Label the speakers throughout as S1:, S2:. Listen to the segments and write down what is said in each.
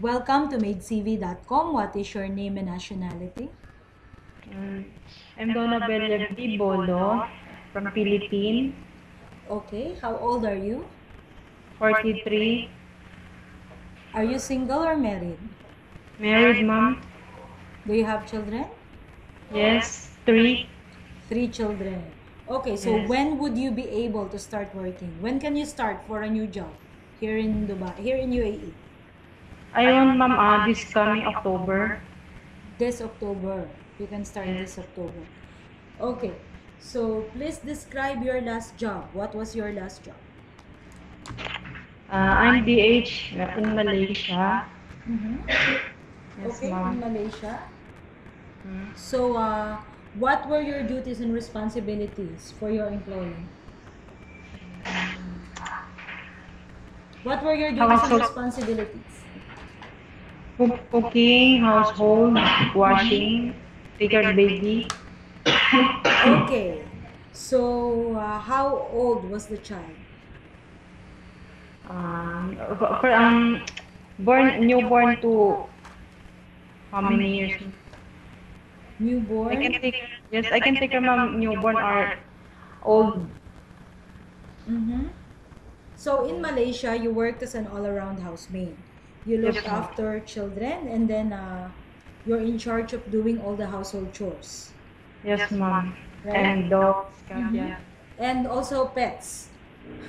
S1: Welcome to madecv.com. What is your name and nationality?
S2: I'm Donna Belia Bolo from Philippines,
S1: Okay, how old are you?
S2: 43,
S1: Are you single or married?
S2: married mom.
S1: Do you have children?
S2: Yes, 3.
S1: 3 children. Okay, so
S2: Yes.
S1: when would you be able to start working? When can you start for a new job here in Dubai, here in UAE?
S2: I want mom this coming October.
S1: This October. You can start
S2: Yes.
S1: this October. Okay, so please describe your last job. What was your last job?
S2: I'm DH in Malaysia.
S1: Mm-hmm.
S2: Yes,
S1: Okay, in
S2: mom.
S1: Malaysia.
S2: Mm.
S1: So, what were your duties and responsibilities for your employer? What were your duties and
S2: Household
S1: responsibilities?
S2: cooking, household, washing, take care of baby.
S1: Okay, so how old was the child?
S2: For newborn to how many years? I can
S1: Newborn?
S2: take yes, I can take care mom newborn or old.
S1: Mm-hmm. So in Malaysia, you worked as an all-around housemaid. You
S2: Yes,
S1: looked
S2: ma'am.
S1: after children and then you're in charge of doing all the household chores,
S2: Yes, ma'am.
S1: right?
S2: And dogs, cat,
S1: Mm-hmm.
S2: yeah.
S1: And also pets.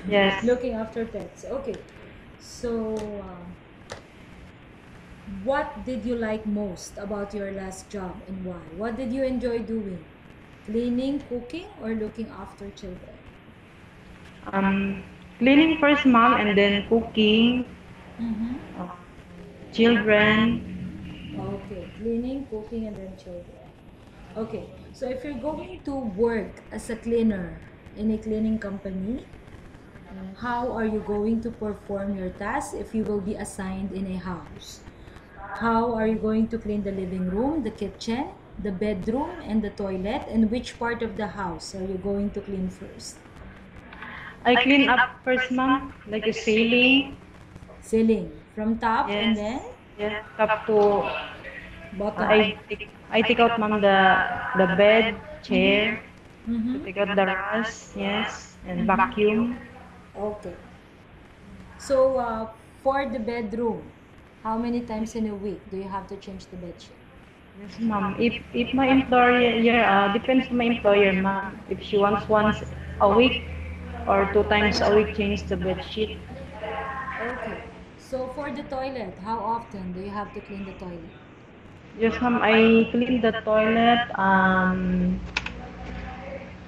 S2: Yes.
S1: Looking after pets. Okay. So, what did you like most about your last job and why? What did you enjoy doing? Cleaning, cooking, or looking after children?
S2: Um, Cleaning first, mom, and then cooking,
S1: Mm-hmm.
S2: uh, children.
S1: Okay, cleaning, cooking, and then children. Okay, so if you're going to work as a cleaner in a cleaning company, how are you going to perform your tasks if you will be assigned in a house? How are you going to clean the living room, the kitchen, the bedroom, and the toilet? And which part of the house are you going to clean first?
S2: I clean up first, mom, like a ceiling.
S1: Ceiling, from top and
S2: Yes,
S1: then
S2: yes, up to
S1: bottom.
S2: I take out, mom, the bed, chair, to
S1: Mm-hmm.
S2: take out the rust, yes, and vacuum.
S1: Okay. So, for the bedroom, how many times in a week do you have to change the bed sheet?
S2: Yes, ma'am. If my employer, yeah, depends on my employer, ma'am. If she wants once a week or 2 times a week, change the bed sheet.
S1: Okay. So, for the toilet, how often do you have to clean the toilet?
S2: Yes, ma'am. I clean the toilet.
S1: How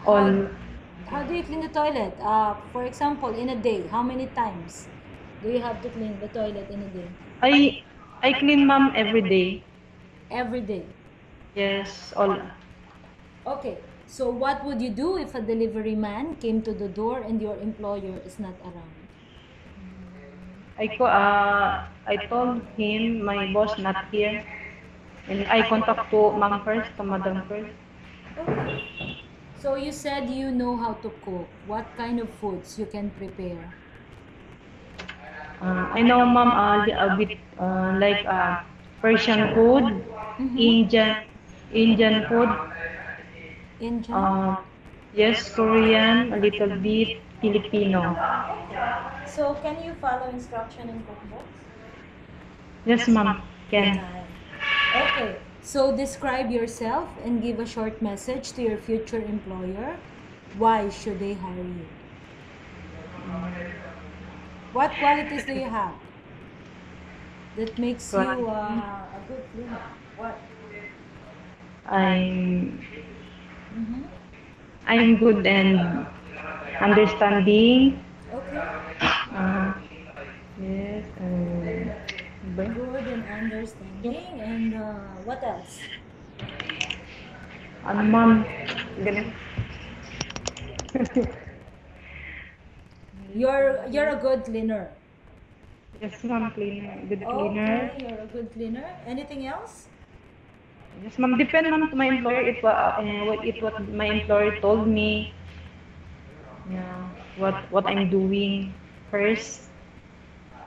S2: All.
S1: how do you clean the toilet? For example, in a day, how many times do you have to clean the toilet in a day?
S2: I I clean, ma'am, every day.
S1: Every day.
S2: Yes, all.
S1: Okay. So what would you do if a delivery man came to the door and your employer is not around?
S2: I told him my boss not here, and I contact to ma'am first, to madam first.
S1: Okay. So you said you know how to cook. What kind of foods you can prepare?
S2: I know, ma'am, a bit like Persian food,
S1: Mm-hmm.
S2: Indian Indian food,
S1: Indian?
S2: uh, yes, Korean, a little bit, Filipino.
S1: Okay. So can you follow instruction in cookbooks?
S2: Yes, ma'am,
S1: Good
S2: can.
S1: time. Okay. So describe yourself and give a short message to your future employer. Why should they hire you? What qualities do you have that makes you
S2: Quality.
S1: a good cleaner? What?
S2: I'm
S1: Mm-hmm.
S2: I'm good and understanding.
S1: Okay.
S2: Uh, yes, ba?
S1: Good and understanding. And what else?
S2: Ano, ma'am? Ganun.
S1: You're a good cleaner.
S2: Yes, ma'am, cleaner, good cleaner.
S1: Okay, you're a good cleaner. Anything else?
S2: Yes, ma'am. Depend, ma'am, to my employer. What my employer told me. Yeah, what I'm doing first.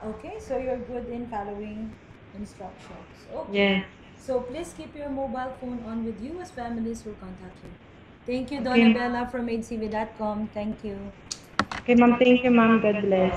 S1: Okay, so you're good in following. instructions. Okay.
S2: Yes.
S1: So please keep your mobile phone on with you as families will contact you. Thank you,
S2: Okay.
S1: Donna Bella from HCV.com. Thank you.
S2: Okay, ma'am. Thank you, ma'am. God bless.